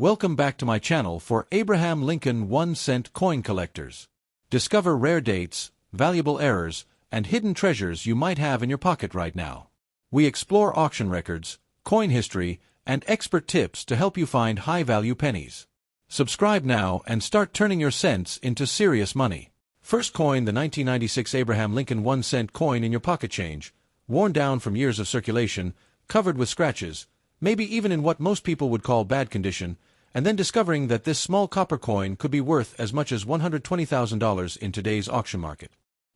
Welcome back to my channel for Abraham Lincoln 1-cent coin collectors. Discover rare dates, valuable errors, and hidden treasures you might have in your pocket right now. We explore auction records, coin history, and expert tips to help you find high-value pennies. Subscribe now and start turning your cents into serious money. First coin, the 1996 Abraham Lincoln 1-cent coin in your pocket change, worn down from years of circulation, covered with scratches, maybe even in what most people would call bad condition, and then discovering that this small copper coin could be worth as much as $120,000 in today's auction market.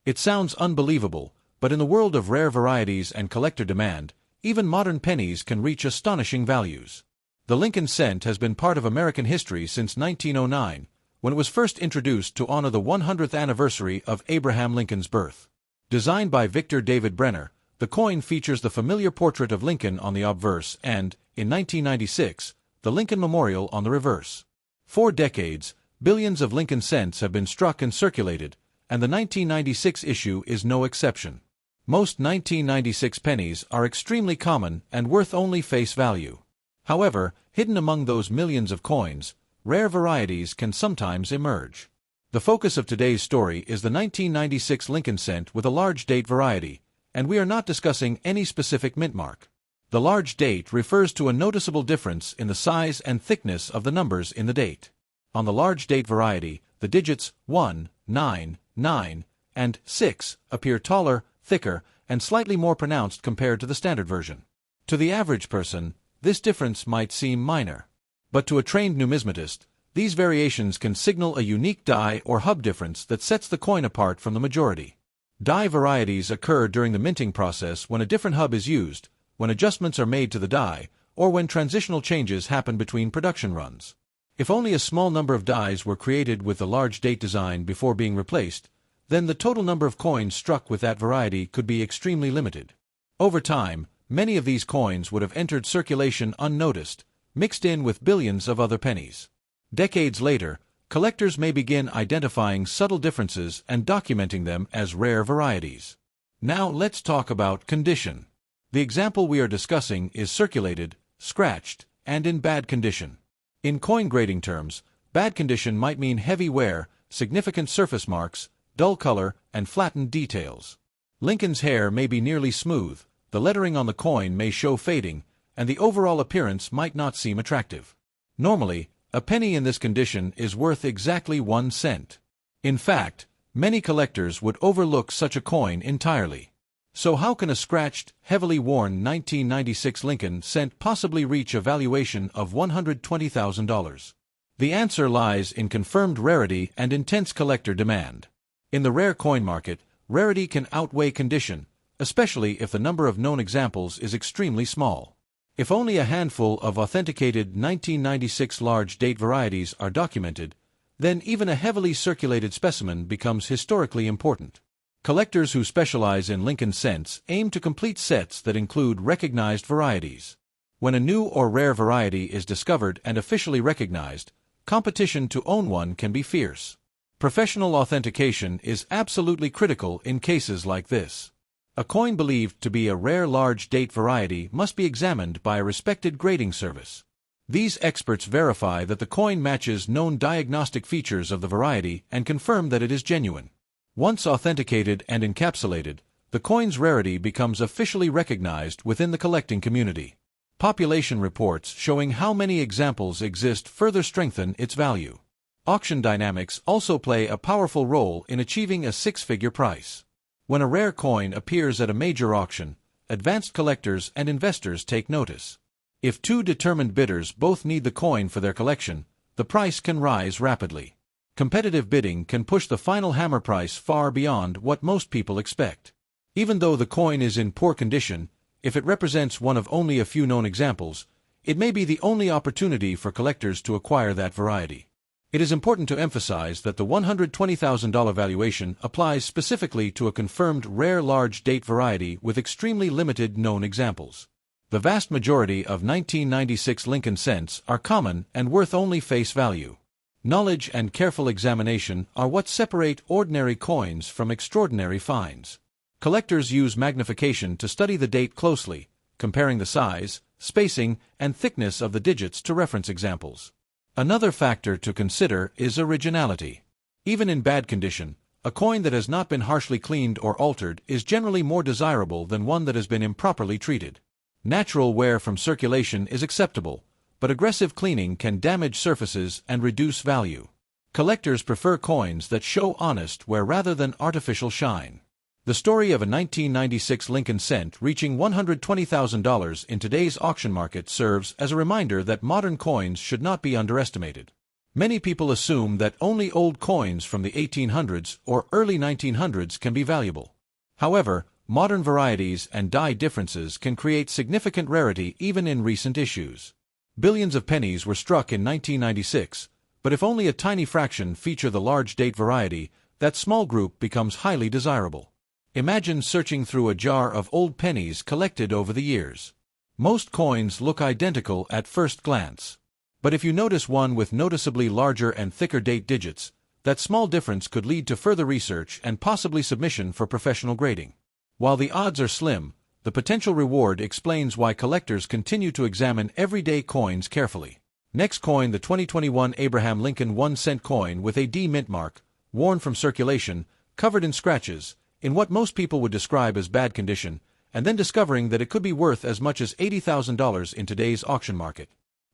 It sounds unbelievable, but in the world of rare varieties and collector demand, even modern pennies can reach astonishing values. The Lincoln cent has been part of American history since 1909, when it was first introduced to honor the 100th anniversary of Abraham Lincoln's birth. Designed by Victor David Brenner, the coin features the familiar portrait of Lincoln on the obverse and, in 1996, the Lincoln Memorial on the reverse. For decades, billions of Lincoln cents have been struck and circulated, and the 1996 issue is no exception. Most 1996 pennies are extremely common and worth only face value. However, hidden among those millions of coins, rare varieties can sometimes emerge. The focus of today's story is the 1996 Lincoln cent with a large date variety, and we are not discussing any specific mint mark. The large date refers to a noticeable difference in the size and thickness of the numbers in the date. On the large date variety, the digits 1, 9, 9, and 6 appear taller, thicker, and slightly more pronounced compared to the standard version. To the average person, this difference might seem minor. But to a trained numismatist, these variations can signal a unique die or hub difference that sets the coin apart from the majority. Die varieties occur during the minting process when a different hub is used, when adjustments are made to the die, or when transitional changes happen between production runs. If only a small number of dies were created with the large date design before being replaced, then the total number of coins struck with that variety could be extremely limited. Over time, many of these coins would have entered circulation unnoticed, mixed in with billions of other pennies. Decades later, collectors may begin identifying subtle differences and documenting them as rare varieties. Now let's talk about condition. The example we are discussing is circulated, scratched, and in bad condition. In coin grading terms, bad condition might mean heavy wear, significant surface marks, dull color, and flattened details. Lincoln's hair may be nearly smooth, the lettering on the coin may show fading, and the overall appearance might not seem attractive. Normally, a penny in this condition is worth exactly 1 cent. In fact, many collectors would overlook such a coin entirely. So how can a scratched, heavily worn 1996 Lincoln cent possibly reach a valuation of $120,000? The answer lies in confirmed rarity and intense collector demand. In the rare coin market, rarity can outweigh condition, especially if the number of known examples is extremely small. If only a handful of authenticated 1996 large date varieties are documented, then even a heavily circulated specimen becomes historically important. Collectors who specialize in Lincoln cents aim to complete sets that include recognized varieties. When a new or rare variety is discovered and officially recognized, competition to own one can be fierce. Professional authentication is absolutely critical in cases like this. A coin believed to be a rare large date variety must be examined by a respected grading service. These experts verify that the coin matches known diagnostic features of the variety and confirm that it is genuine. Once authenticated and encapsulated, the coin's rarity becomes officially recognized within the collecting community. Population reports showing how many examples exist further strengthen its value. Auction dynamics also play a powerful role in achieving a six-figure price. When a rare coin appears at a major auction, advanced collectors and investors take notice. If two determined bidders both need the coin for their collection, the price can rise rapidly. Competitive bidding can push the final hammer price far beyond what most people expect. Even though the coin is in poor condition, if it represents one of only a few known examples, it may be the only opportunity for collectors to acquire that variety. It is important to emphasize that the $120,000 valuation applies specifically to a confirmed rare large date variety with extremely limited known examples. The vast majority of 1996 Lincoln cents are common and worth only face value. Knowledge and careful examination are what separate ordinary coins from extraordinary finds. Collectors use magnification to study the date closely, comparing the size, spacing, and thickness of the digits to reference examples. Another factor to consider is originality. Even in bad condition, a coin that has not been harshly cleaned or altered is generally more desirable than one that has been improperly treated. Natural wear from circulation is acceptable, but aggressive cleaning can damage surfaces and reduce value. Collectors prefer coins that show honest wear rather than artificial shine. The story of a 1996 Lincoln cent reaching $120,000 in today's auction market serves as a reminder that modern coins should not be underestimated. Many people assume that only old coins from the 1800s or early 1900s can be valuable. However, modern varieties and die differences can create significant rarity even in recent issues. Billions of pennies were struck in 1996, but if only a tiny fraction feature the large date variety, that small group becomes highly desirable. Imagine searching through a jar of old pennies collected over the years. Most coins look identical at first glance. But if you notice one with noticeably larger and thicker date digits, that small difference could lead to further research and possibly submission for professional grading. While the odds are slim, the potential reward explains why collectors continue to examine everyday coins carefully. Next coin, the 2021 Abraham Lincoln 1-cent coin with a D mint mark, worn from circulation, covered in scratches, in what most people would describe as bad condition, and then discovering that it could be worth as much as $80,000 in today's auction market.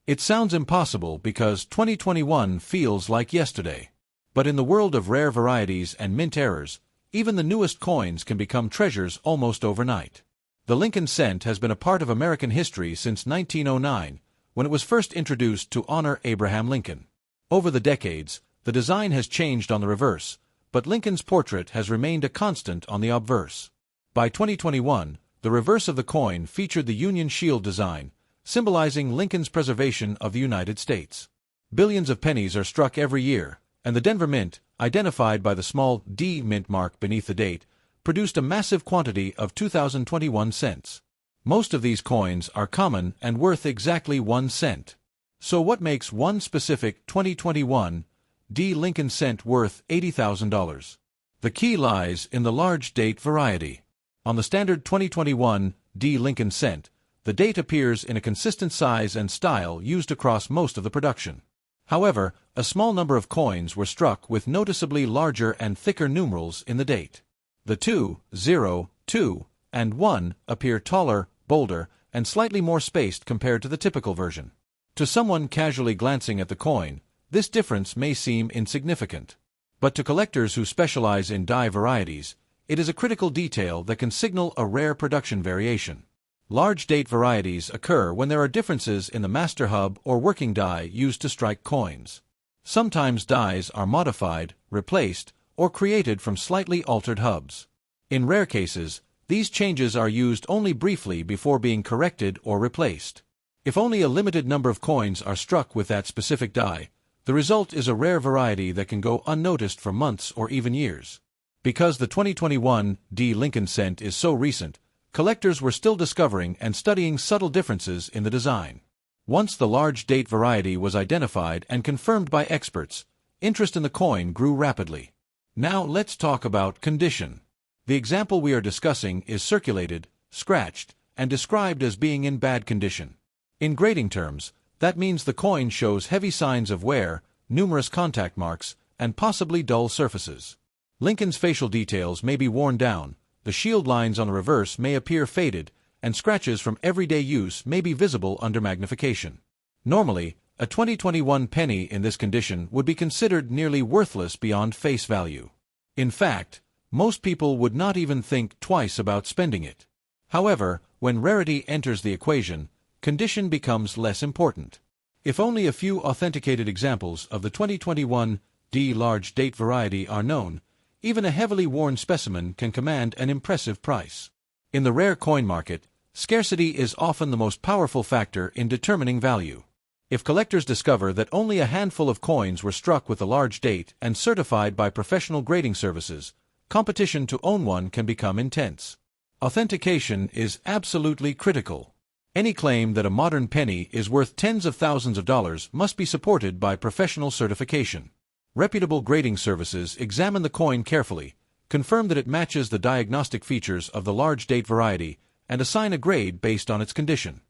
It sounds impossible because 2021 feels like yesterday. But in the world of rare varieties and mint errors, even the newest coins can become treasures almost overnight. The Lincoln cent has been a part of American history since 1909, when it was first introduced to honor Abraham Lincoln. Over the decades, the design has changed on the reverse, but Lincoln's portrait has remained a constant on the obverse. By 2021, the reverse of the coin featured the Union Shield design, symbolizing Lincoln's preservation of the United States. Billions of pennies are struck every year, and the Denver Mint, identified by the small D mint mark beneath the date, produced a massive quantity of 2021 cents. Most of these coins are common and worth exactly 1 cent. So what makes one specific 2021 D Lincoln cent worth $80,000? The key lies in the large date variety. On the standard 2021 D Lincoln cent, the date appears in a consistent size and style used across most of the production. However, a small number of coins were struck with noticeably larger and thicker numerals in the date. The 2, 0, 2, and 1 appear taller, bolder, and slightly more spaced compared to the typical version. To someone casually glancing at the coin, this difference may seem insignificant. But to collectors who specialize in die varieties, it is a critical detail that can signal a rare production variation. Large date varieties occur when there are differences in the master hub or working die used to strike coins. Sometimes dies are modified, replaced, or created from slightly altered hubs. In rare cases, these changes are used only briefly before being corrected or replaced. If only a limited number of coins are struck with that specific die, the result is a rare variety that can go unnoticed for months or even years. Because the 2021 D Lincoln cent is so recent, collectors were still discovering and studying subtle differences in the design. Once the large date variety was identified and confirmed by experts, interest in the coin grew rapidly. Now let's talk about condition. The example we are discussing is circulated, scratched, and described as being in bad condition. In grading terms, that means the coin shows heavy signs of wear, numerous contact marks, and possibly dull surfaces. Lincoln's facial details may be worn down, the shield lines on the reverse may appear faded, and scratches from everyday use may be visible under magnification. Normally, a 2021 penny in this condition would be considered nearly worthless beyond face value. In fact, most people would not even think twice about spending it. However, when rarity enters the equation, condition becomes less important. If only a few authenticated examples of the 2021 D large date variety are known, even a heavily worn specimen can command an impressive price. In the rare coin market, scarcity is often the most powerful factor in determining value. If collectors discover that only a handful of coins were struck with a large date and certified by professional grading services, competition to own one can become intense. Authentication is absolutely critical. Any claim that a modern penny is worth tens of thousands of dollars must be supported by professional certification. Reputable grading services examine the coin carefully, confirm that it matches the diagnostic features of the large date variety, and assign a grade based on its condition.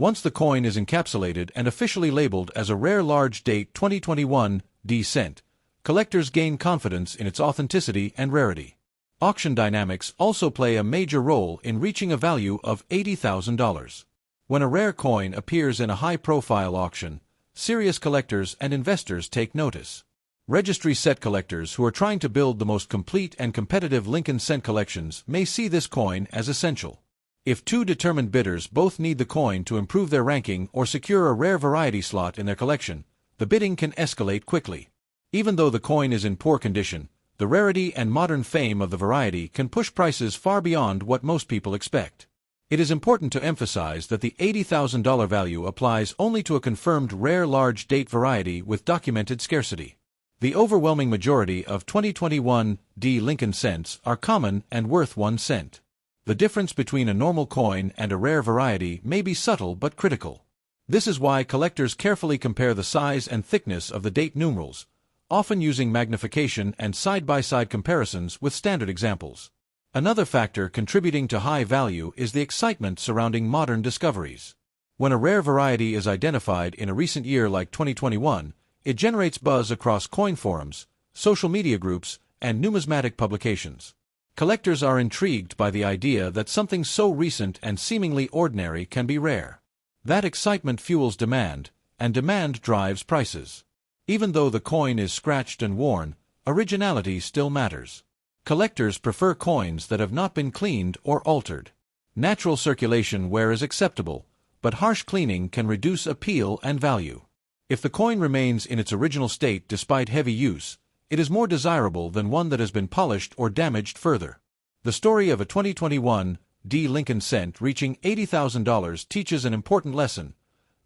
Once the coin is encapsulated and officially labeled as a rare large date 2021 D cent, collectors gain confidence in its authenticity and rarity. Auction dynamics also play a major role in reaching a value of $80,000. When a rare coin appears in a high-profile auction, serious collectors and investors take notice. Registry set collectors who are trying to build the most complete and competitive Lincoln cent collections may see this coin as essential. If two determined bidders both need the coin to improve their ranking or secure a rare variety slot in their collection, the bidding can escalate quickly. Even though the coin is in poor condition, the rarity and modern fame of the variety can push prices far beyond what most people expect. It is important to emphasize that the $80,000 value applies only to a confirmed rare large date variety with documented scarcity. The overwhelming majority of 2021 D Lincoln cents are common and worth 1 cent. The difference between a normal coin and a rare variety may be subtle but critical. This is why collectors carefully compare the size and thickness of the date numerals, often using magnification and side-by-side comparisons with standard examples. Another factor contributing to high value is the excitement surrounding modern discoveries. When a rare variety is identified in a recent year like 2021, it generates buzz across coin forums, social media groups, and numismatic publications. Collectors are intrigued by the idea that something so recent and seemingly ordinary can be rare. That excitement fuels demand, and demand drives prices. Even though the coin is scratched and worn, originality still matters. Collectors prefer coins that have not been cleaned or altered. Natural circulation wear is acceptable, but harsh cleaning can reduce appeal and value. If the coin remains in its original state despite heavy use, it is more desirable than one that has been polished or damaged further. The story of a 2021 D Lincoln cent reaching $80,000 teaches an important lesson: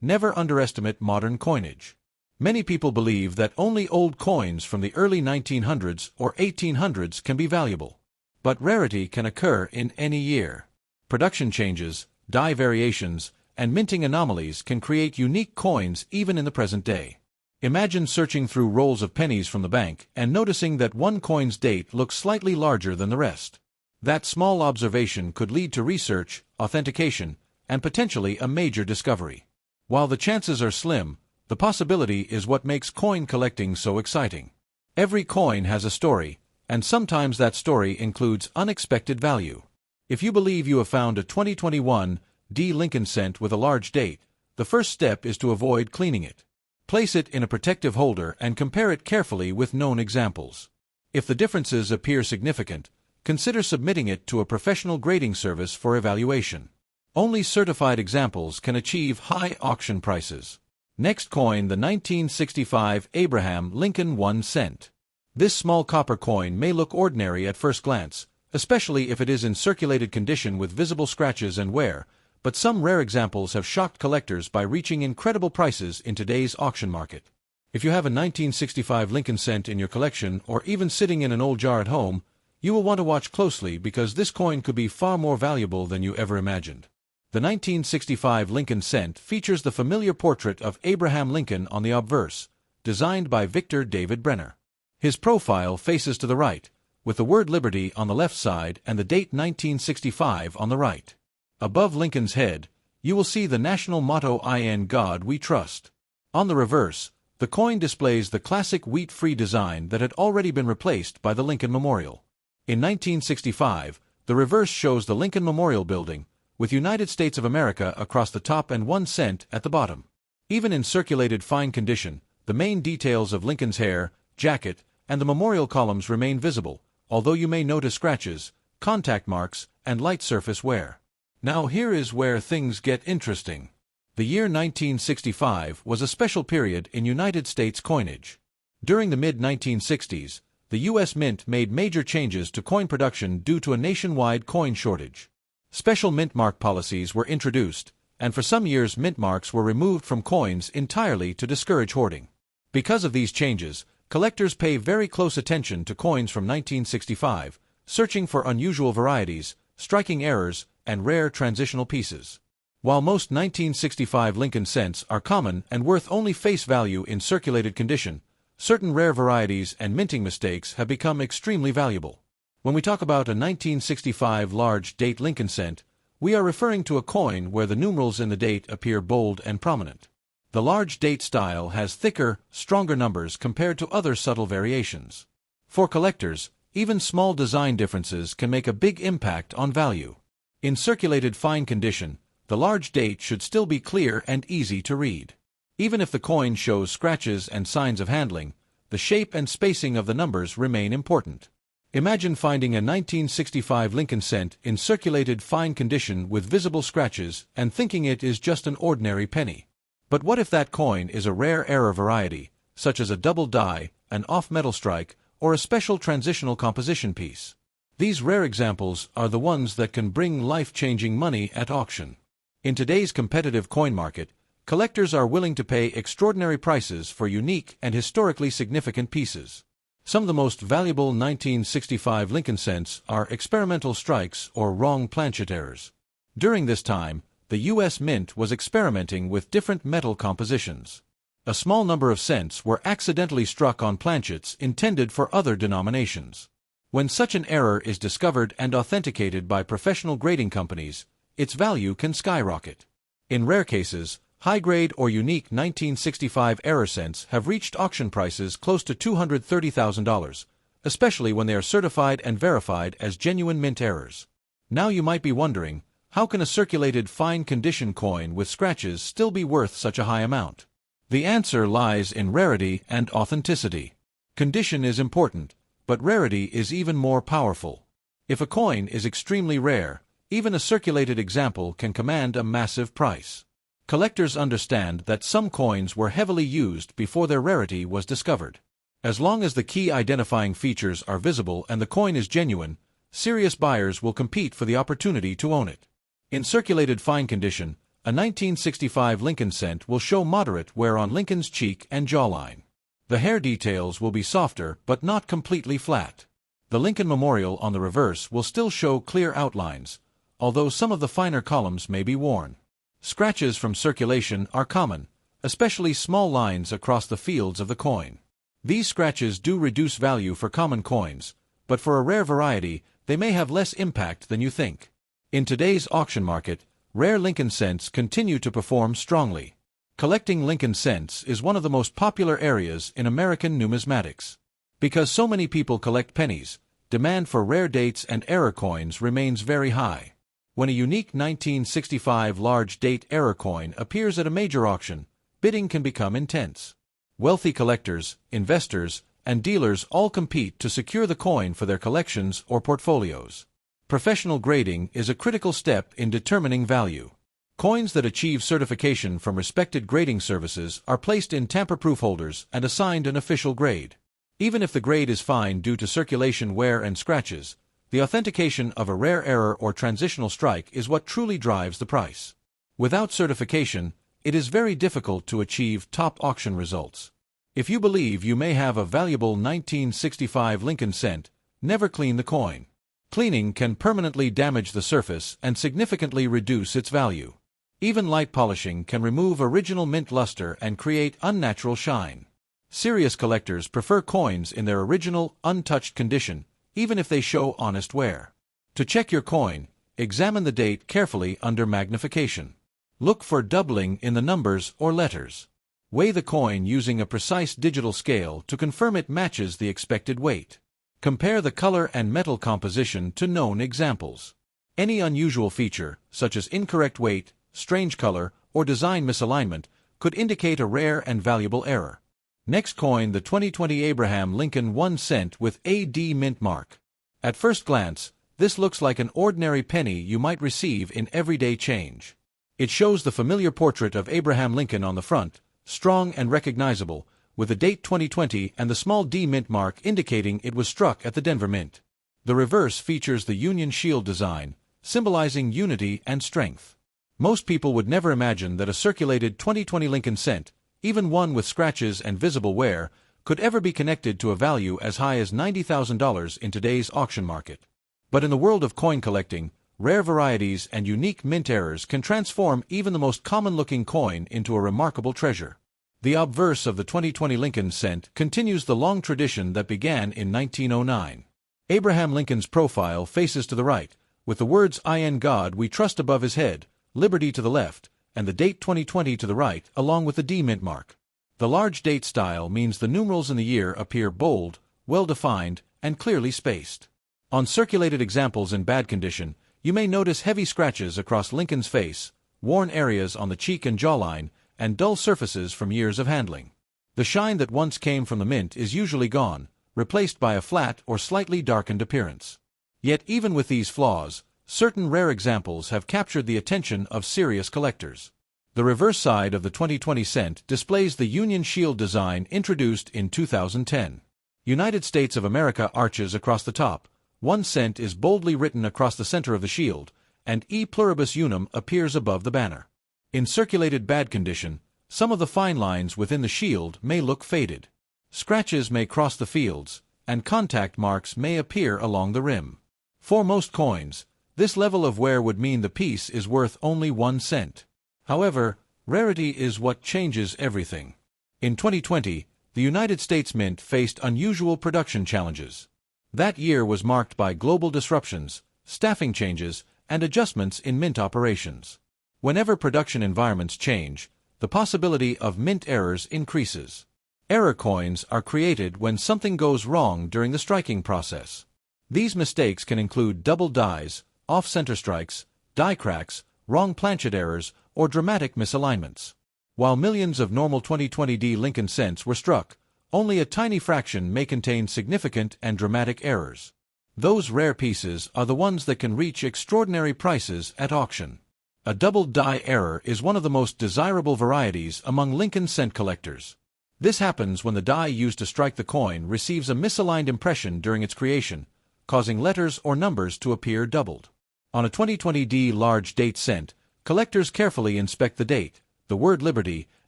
never underestimate modern coinage. Many people believe that only old coins from the early 1900s or 1800s can be valuable. But rarity can occur in any year. Production changes, die variations, and minting anomalies can create unique coins even in the present day. Imagine searching through rolls of pennies from the bank and noticing that one coin's date looks slightly larger than the rest. That small observation could lead to research, authentication, and potentially a major discovery. While the chances are slim, the possibility is what makes coin collecting so exciting. Every coin has a story, and sometimes that story includes unexpected value. If you believe you have found a 2021 D Lincoln cent with a large date, the first step is to avoid cleaning it. Place it in a protective holder and compare it carefully with known examples. If the differences appear significant, consider submitting it to a professional grading service for evaluation. Only certified examples can achieve high auction prices. Next coin, the 1965 Abraham Lincoln 1 cent. This small copper coin may look ordinary at first glance, especially if it is in circulated condition with visible scratches and wear, but some rare examples have shocked collectors by reaching incredible prices in today's auction market. If you have a 1965 Lincoln cent in your collection or even sitting in an old jar at home, you will want to watch closely because this coin could be far more valuable than you ever imagined. The 1965 Lincoln cent features the familiar portrait of Abraham Lincoln on the obverse, designed by Victor David Brenner. His profile faces to the right, with the word Liberty on the left side and the date 1965 on the right. Above Lincoln's head, you will see the national motto "In God We Trust." On the reverse, the coin displays the classic wheat-free design that had already been replaced by the Lincoln Memorial. In 1965, the reverse shows the Lincoln Memorial Building, with United States of America across the top and 1 cent at the bottom. Even in circulated fine condition, the main details of Lincoln's hair, jacket, and the memorial columns remain visible, although you may notice scratches, contact marks, and light surface wear. Now here is where things get interesting. The year 1965 was a special period in United States coinage. During the mid-1960s, the U.S. Mint made major changes to coin production due to a nationwide coin shortage. Special mint mark policies were introduced, and for some years mint marks were removed from coins entirely to discourage hoarding. Because of these changes, collectors pay very close attention to coins from 1965, searching for unusual varieties, striking errors, and rare transitional pieces. While most 1965 Lincoln cents are common and worth only face value in circulated condition, certain rare varieties and minting mistakes have become extremely valuable. When we talk about a 1965 large date Lincoln cent, We are referring to a coin where the numerals in the date appear bold and prominent. The large date style has thicker, stronger numbers compared to other subtle variations. For collectors, even small design differences can make a big impact on value. In circulated fine condition, the large date should still be clear and easy to read. Even if the coin shows scratches and signs of handling, the shape and spacing of the numbers remain important. Imagine finding a 1965 Lincoln cent in circulated fine condition with visible scratches and thinking it is just an ordinary penny. But what if that coin is a rare error variety, such as a double die, an off-metal strike, or a special transitional composition piece? These rare examples are the ones that can bring life-changing money at auction. In today's competitive coin market, collectors are willing to pay extraordinary prices for unique and historically significant pieces. Some of the most valuable 1965 Lincoln cents are experimental strikes or wrong planchet errors. During this time, the U.S. Mint was experimenting with different metal compositions. A small number of cents were accidentally struck on planchets intended for other denominations. When such an error is discovered and authenticated by professional grading companies, its value can skyrocket. In rare cases, high-grade or unique 1965 error cents have reached auction prices close to $230,000, especially when they are certified and verified as genuine mint errors. Now you might be wondering, how can a circulated fine condition coin with scratches still be worth such a high amount? The answer lies in rarity and authenticity. Condition is important, but rarity is even more powerful. If a coin is extremely rare, even a circulated example can command a massive price. Collectors understand that some coins were heavily used before their rarity was discovered. As long as the key identifying features are visible and the coin is genuine, serious buyers will compete for the opportunity to own it. In circulated fine condition, a 1965 Lincoln cent will show moderate wear on Lincoln's cheek and jawline. The hair details will be softer but not completely flat. The Lincoln Memorial on the reverse will still show clear outlines, although some of the finer columns may be worn. Scratches from circulation are common, especially small lines across the fields of the coin. These scratches do reduce value for common coins, but for a rare variety, they may have less impact than you think. In today's auction market, rare Lincoln cents continue to perform strongly. Collecting Lincoln cents is one of the most popular areas in American numismatics. Because so many people collect pennies, demand for rare dates and error coins remains very high. When a unique 1965 large date error coin appears at a major auction, bidding can become intense. Wealthy collectors, investors, and dealers all compete to secure the coin for their collections or portfolios. Professional grading is a critical step in determining value. Coins that achieve certification from respected grading services are placed in tamper-proof holders and assigned an official grade. Even if the grade is fine due to circulation wear and scratches, the authentication of a rare error or transitional strike is what truly drives the price. Without certification, it is very difficult to achieve top auction results. If you believe you may have a valuable 1965 Lincoln cent, never clean the coin. Cleaning can permanently damage the surface and significantly reduce its value. Even light polishing can remove original mint luster and create unnatural shine. Serious collectors prefer coins in their original, untouched condition, even if they show honest wear. To check your coin, examine the date carefully under magnification. Look for doubling in the numbers or letters. Weigh the coin using a precise digital scale to confirm it matches the expected weight. Compare the color and metal composition to known examples. Any unusual feature, such as incorrect weight, strange color, or design misalignment, could indicate a rare and valuable error. Next, coin the 2020 Abraham Lincoln 1 cent with AD mint mark. At first glance, this looks like an ordinary penny you might receive in everyday change. It shows the familiar portrait of Abraham Lincoln on the front, strong and recognizable, with the date 2020 and the small D mint mark indicating it was struck at the Denver Mint. The reverse features the Union Shield design, symbolizing unity and strength. Most people would never imagine that a circulated 2020 Lincoln cent, even one with scratches and visible wear, could ever be connected to a value as high as $90,000 in today's auction market. But in the world of coin collecting, rare varieties and unique mint errors can transform even the most common-looking coin into a remarkable treasure. The obverse of the 2020 Lincoln cent continues the long tradition that began in 1909. Abraham Lincoln's profile faces to the right, with the words "In God We Trust" above his head, Liberty to the left, and the date 2020 to the right, along with the D mint mark. The large date style means the numerals in the year appear bold, well-defined, and clearly spaced. On circulated examples in bad condition, you may notice heavy scratches across Lincoln's face, worn areas on the cheek and jawline, and dull surfaces from years of handling. The shine that once came from the mint is usually gone, replaced by a flat or slightly darkened appearance. Yet even with these flaws, certain rare examples have captured the attention of serious collectors. The reverse side of the 2020 cent displays the Union Shield design introduced in 2010. United States of America arches across the top, 1 cent is boldly written across the center of the shield, and E pluribus unum appears above the banner. In circulated bad condition, some of the fine lines within the shield may look faded. Scratches may cross the fields, and contact marks may appear along the rim. For most coins, this level of wear would mean the piece is worth only 1 cent. However, rarity is what changes everything. In 2020, the United States Mint faced unusual production challenges. That year was marked by global disruptions, staffing changes, and adjustments in mint operations. Whenever production environments change, the possibility of mint errors increases. Error coins are created when something goes wrong during the striking process. These mistakes can include double dies, off-center strikes, die cracks, wrong planchet errors, or dramatic misalignments. While millions of normal 2020 Lincoln cents were struck, only a tiny fraction may contain significant and dramatic errors. Those rare pieces are the ones that can reach extraordinary prices at auction. A double die error is one of the most desirable varieties among Lincoln cent collectors. This happens when the die used to strike the coin receives a misaligned impression during its creation, causing letters or numbers to appear doubled. On a 2020 large date cent, collectors carefully inspect the date, the word Liberty,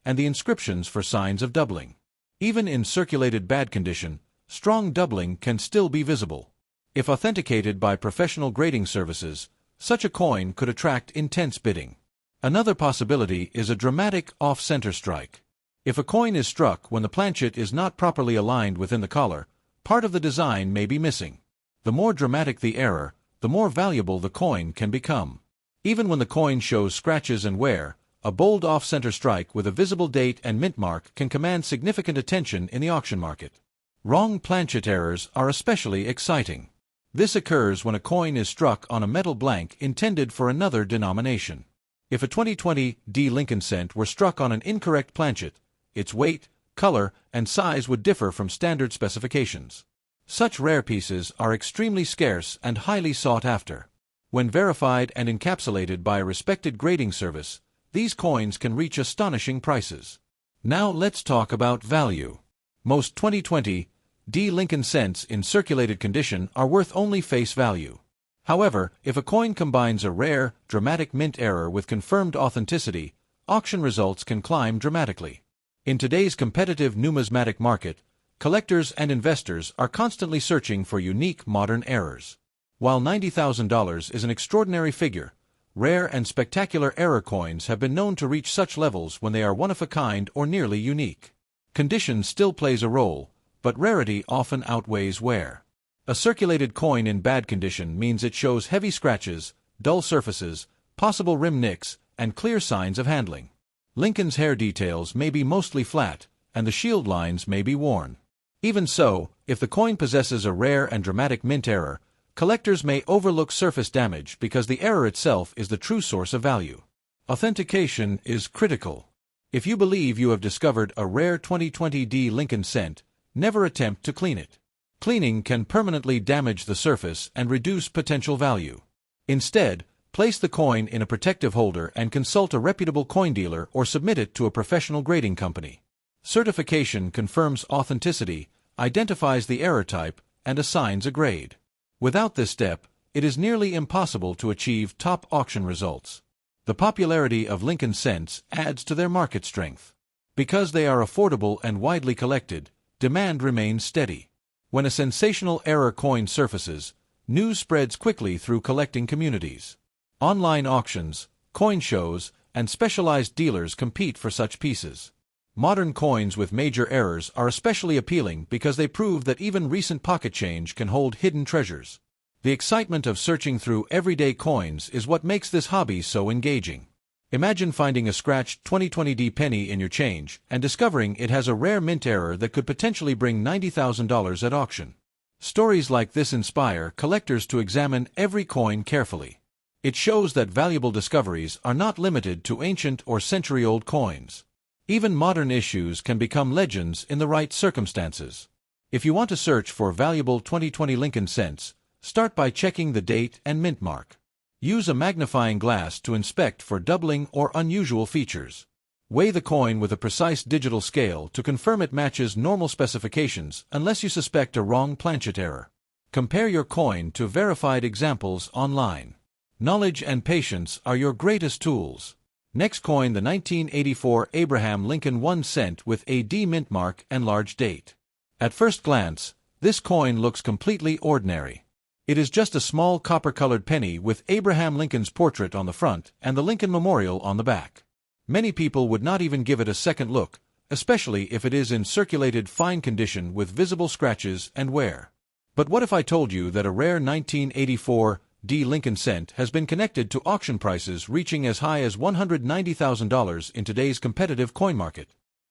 and the inscriptions for signs of doubling. Even in circulated bad condition, strong doubling can still be visible. If authenticated by professional grading services, such a coin could attract intense bidding. Another possibility is a dramatic off-center strike. If a coin is struck when the planchet is not properly aligned within the collar, part of the design may be missing. The more dramatic the error, the more valuable the coin can become. Even when the coin shows scratches and wear, a bold off-center strike with a visible date and mint mark can command significant attention in the auction market. Wrong planchet errors are especially exciting. This occurs when a coin is struck on a metal blank intended for another denomination. If a 2020 Lincoln cent were struck on an incorrect planchet, its weight, color, and size would differ from standard specifications. Such rare pieces are extremely scarce and highly sought after. When verified and encapsulated by a respected grading service, these coins can reach astonishing prices. Now let's talk about value. Most 2020 Lincoln cents in circulated condition are worth only face value. However, if a coin combines a rare, dramatic mint error with confirmed authenticity, auction results can climb dramatically. In today's competitive numismatic market, collectors and investors are constantly searching for unique modern errors. While $90,000 is an extraordinary figure, rare and spectacular error coins have been known to reach such levels when they are one-of-a-kind or nearly unique. Condition still plays a role, but rarity often outweighs wear. A circulated coin in bad condition means it shows heavy scratches, dull surfaces, possible rim nicks, and clear signs of handling. Lincoln's hair details may be mostly flat, and the shield lines may be worn. Even so, if the coin possesses a rare and dramatic mint error, collectors may overlook surface damage because the error itself is the true source of value. Authentication is critical. If you believe you have discovered a rare 2020 Lincoln cent, never attempt to clean it. Cleaning can permanently damage the surface and reduce potential value. Instead, place the coin in a protective holder and consult a reputable coin dealer or submit it to a professional grading company. Certification confirms authenticity, identifies the error type, and assigns a grade. Without this step, it is nearly impossible to achieve top auction results. The popularity of Lincoln cents adds to their market strength. Because they are affordable and widely collected, demand remains steady. When a sensational error coin surfaces, news spreads quickly through collecting communities. Online auctions, coin shows, and specialized dealers compete for such pieces. Modern coins with major errors are especially appealing because they prove that even recent pocket change can hold hidden treasures. The excitement of searching through everyday coins is what makes this hobby so engaging. Imagine finding a scratched 2020 penny in your change and discovering it has a rare mint error that could potentially bring $90,000 at auction. Stories like this inspire collectors to examine every coin carefully. It shows that valuable discoveries are not limited to ancient or century-old coins. Even modern issues can become legends in the right circumstances. If you want to search for valuable 2020 Lincoln cents, start by checking the date and mint mark. Use a magnifying glass to inspect for doubling or unusual features. Weigh the coin with a precise digital scale to confirm it matches normal specifications unless you suspect a wrong planchet error. Compare your coin to verified examples online. Knowledge and patience are your greatest tools. Next coin, the 1984 Abraham Lincoln 1 cent with a D mint mark and large date. At first glance, this coin looks completely ordinary. It is just a small copper-colored penny with Abraham Lincoln's portrait on the front and the Lincoln Memorial on the back. Many people would not even give it a second look, especially if it is in circulated fine condition with visible scratches and wear. But what if I told you that a rare 1984 D Lincoln cent has been connected to auction prices reaching as high as $190,000 in today's competitive coin market?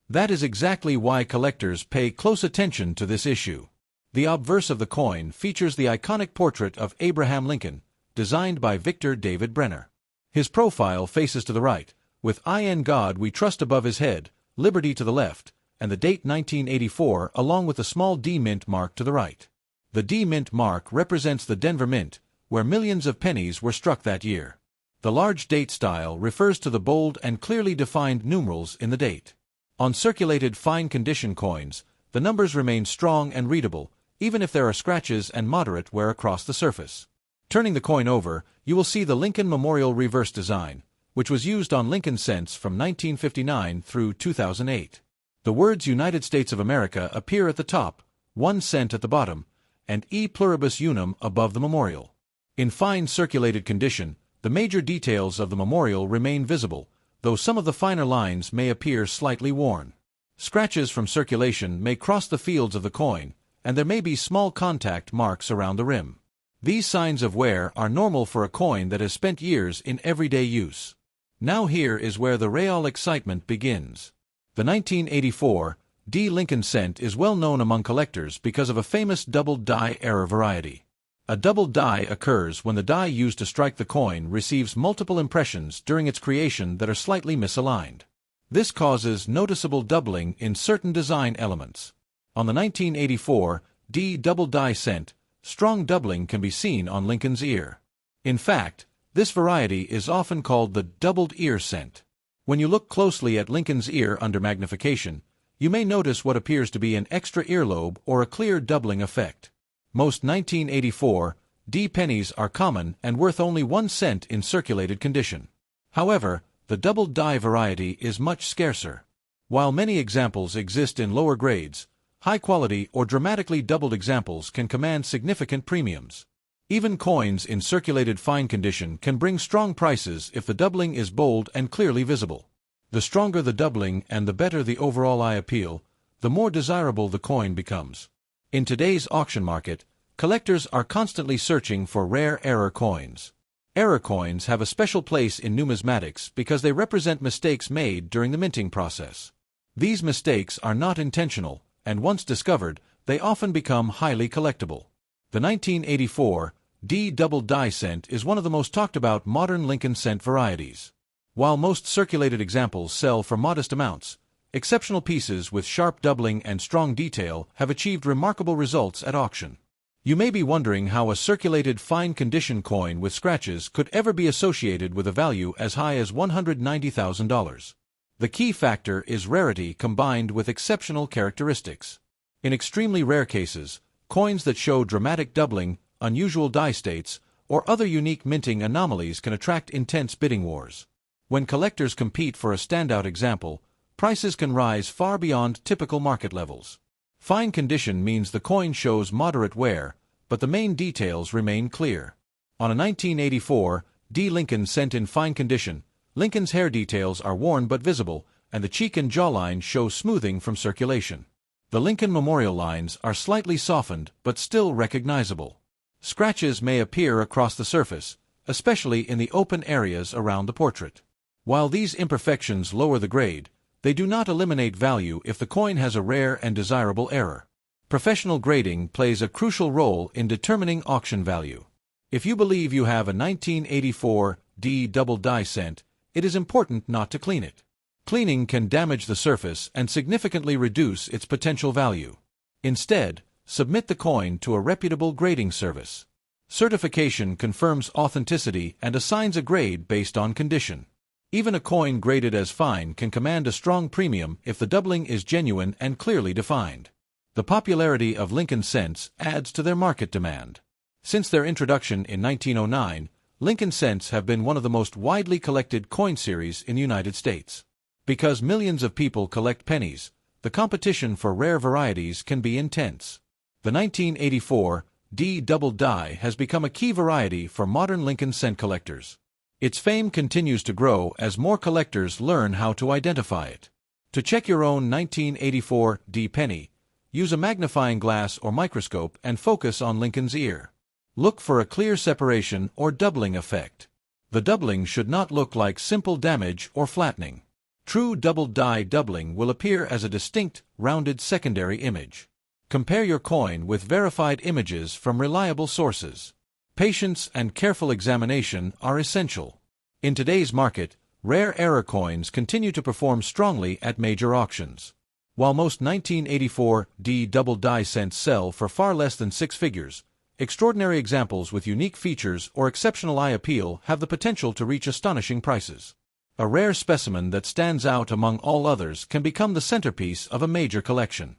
That is exactly why collectors pay close attention to this issue. The obverse of the coin features the iconic portrait of Abraham Lincoln, designed by Victor David Brenner. His profile faces to the right, with "In God We Trust" above his head, "Liberty" to the left, and the date 1984 along with a small D mint mark to the right. The D mint mark represents the Denver Mint, where millions of pennies were struck that year. The large date style refers to the bold and clearly defined numerals in the date. On circulated fine condition coins, the numbers remain strong and readable, even if there are scratches and moderate wear across the surface. Turning the coin over, you will see the Lincoln Memorial reverse design, which was used on Lincoln cents from 1959 through 2008. The words United States of America appear at the top, 1 cent at the bottom, and E pluribus unum above the memorial. In fine circulated condition, the major details of the memorial remain visible, though some of the finer lines may appear slightly worn. Scratches from circulation may cross the fields of the coin, and there may be small contact marks around the rim. These signs of wear are normal for a coin that has spent years in everyday use. Now here is where the real excitement begins. The 1984 D Lincoln cent is well known among collectors because of a famous double die error variety. A double die occurs when the die used to strike the coin receives multiple impressions during its creation that are slightly misaligned. This causes noticeable doubling in certain design elements. On the 1984 D double die cent, strong doubling can be seen on Lincoln's ear. In fact, this variety is often called the doubled ear cent. When you look closely at Lincoln's ear under magnification, you may notice what appears to be an extra earlobe or a clear doubling effect. Most 1984 D pennies are common and worth only 1 cent in circulated condition. However, the double die variety is much scarcer. While many examples exist in lower grades, high-quality or dramatically doubled examples can command significant premiums. Even coins in circulated fine condition can bring strong prices if the doubling is bold and clearly visible. The stronger the doubling and the better the overall eye appeal, the more desirable the coin becomes. In today's auction market, collectors are constantly searching for rare error coins. Error coins have a special place in numismatics because they represent mistakes made during the minting process. These mistakes are not intentional, and once discovered, they often become highly collectible. The 1984 D double die cent is one of the most talked about modern Lincoln cent varieties. While most circulated examples sell for modest amounts, exceptional pieces with sharp doubling and strong detail have achieved remarkable results at auction. You may be wondering how a circulated fine condition coin with scratches could ever be associated with a value as high as $190,000. The key factor is rarity combined with exceptional characteristics. In extremely rare cases, coins that show dramatic doubling, unusual die states, or other unique minting anomalies can attract intense bidding wars. When collectors compete for a standout example, prices can rise far beyond typical market levels. Fine condition means the coin shows moderate wear, but the main details remain clear. On a 1984 D Lincoln cent in fine condition, Lincoln's hair details are worn but visible, and the cheek and jawline show smoothing from circulation. The Lincoln Memorial lines are slightly softened but still recognizable. Scratches may appear across the surface, especially in the open areas around the portrait. While these imperfections lower the grade, they do not eliminate value if the coin has a rare and desirable error. Professional grading plays a crucial role in determining auction value. If you believe you have a 1984 D double die cent, it is important not to clean it. Cleaning can damage the surface and significantly reduce its potential value. Instead, submit the coin to a reputable grading service. Certification confirms authenticity and assigns a grade based on condition. Even a coin graded as fine can command a strong premium if the doubling is genuine and clearly defined. The popularity of Lincoln cents adds to their market demand. Since their introduction in 1909, Lincoln cents have been one of the most widely collected coin series in the United States. Because millions of people collect pennies, the competition for rare varieties can be intense. The 1984 D double die has become a key variety for modern Lincoln cent collectors. Its fame continues to grow as more collectors learn how to identify it. To check your own 1984 D penny, use a magnifying glass or microscope and focus on Lincoln's ear. Look for a clear separation or doubling effect. The doubling should not look like simple damage or flattening. True double die doubling will appear as a distinct, rounded secondary image. Compare your coin with verified images from reliable sources. Patience and careful examination are essential. In today's market, rare error coins continue to perform strongly at major auctions. While most 1984 D double die cents sell for far less than six figures, extraordinary examples with unique features or exceptional eye appeal have the potential to reach astonishing prices. A rare specimen that stands out among all others can become the centerpiece of a major collection.